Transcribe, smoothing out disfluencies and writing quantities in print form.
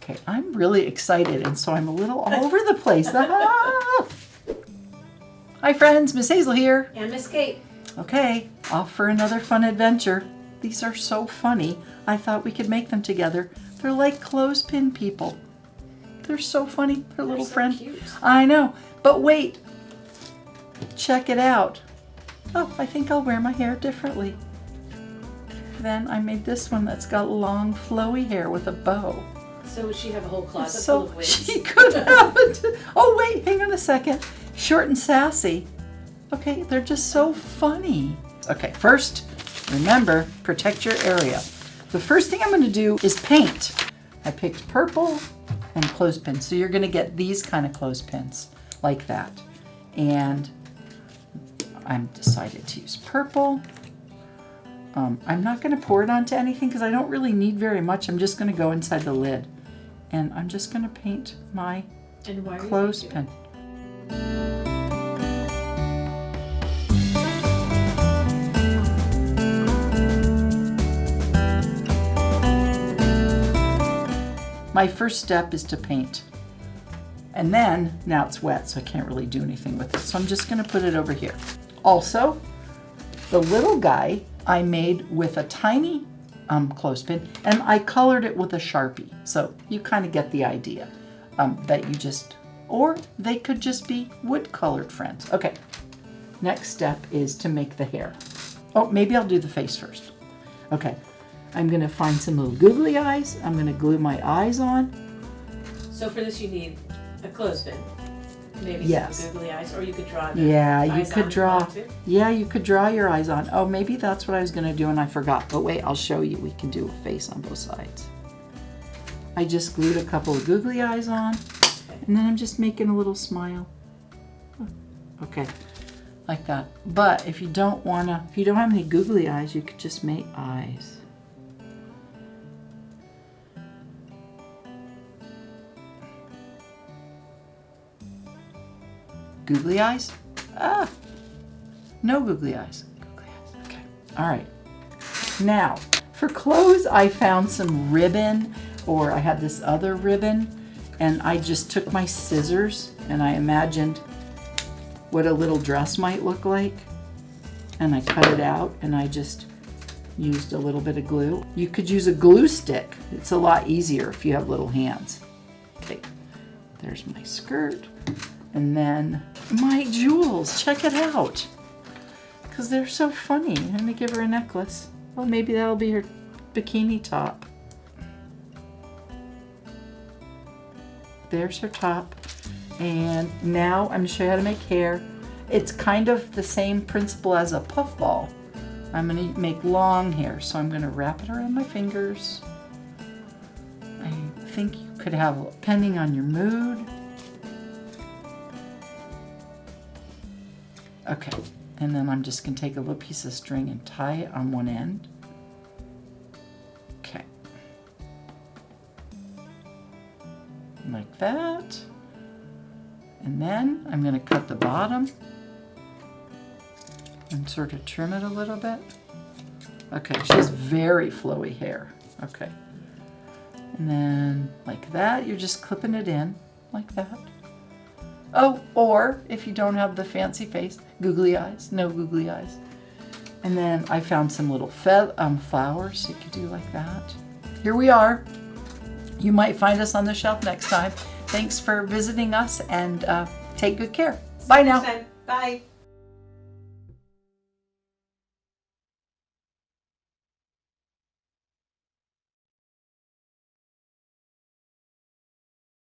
Okay, I'm really excited, and so I'm a little all over the place. Ah! Hi friends, Miss Hazel here. And Miss Kate. Okay, off for another fun adventure. These are so funny. I thought we could make them together. They're like clothespin people. They're so funny. They're little so friend. Cute. I know, but wait. Check it out. Oh, I think I'll wear my hair differently. Then I made this one that's got long flowy hair with a bow. So would she have a whole closet full So of wigs? she could have it. Oh wait, hang on a second. Short and sassy. Okay, they're just so funny. Okay, first, remember, protect your area. The first thing I'm going to do is paint. I picked purple and clothespins. So you're going to get these kind of clothespins like that. And I'm decided to use purple. I'm not going to pour it onto anything because I don't really need very much. I'm just going to go inside the lid. And I'm just going to paint my clothespin. My first step is to paint. And then, now it's wet, so I can't really do anything with it. So I'm just going to put it over here. Also, the little guy I made with a tiny clothespin, and I colored it with a Sharpie. So you kind of get the idea that you just, or they could just be wood colored friends. Okay, next step is to make the hair. Oh, maybe I'll do the face first. Okay, I'm gonna find some little googly eyes. I'm gonna glue my eyes on. So for this you need a clothespin. Maybe Yes. some googly eyes, or you could draw the Yeah, you eyes could on draw. too. Yeah, you could draw your eyes on. Oh, maybe that's what I was going to do and I forgot. But wait, I'll show you. We can do a face on both sides. I just glued a couple of googly eyes on. And then I'm just making a little smile. Okay, like that. But if you don't have any googly eyes, you could just make eyes. Googly eyes? Ah, no googly eyes. Googly eyes. Okay. All right. Now, for clothes, I found some ribbon, or I had this other ribbon, and I just took my scissors and I imagined what a little dress might look like, and I cut it out, and I just used a little bit of glue. You could use a glue stick. It's a lot easier if you have little hands. Okay. There's my skirt. And then my jewels, check it out. Because they're so funny. I'm gonna give her a necklace. Well, maybe that'll be her bikini top. There's her top. And now I'm gonna show you how to make hair. It's kind of the same principle as a puffball. I'm gonna make long hair, so I'm gonna wrap it around my fingers. I think you could have, depending on your mood. Okay, and then I'm just going to take a little piece of string and tie it on one end. Okay. Like that. And then I'm going to cut the bottom and sort of trim it a little bit. Okay, she has very flowy hair. Okay. And then like that, you're just clipping it in like that. Oh, or if you don't have the fancy face, googly eyes, no googly eyes. And then I found some little flowers you could do like that. Here we are. You might find us on the shelf next time. Thanks for visiting us, and take good care. Bye now. Bye.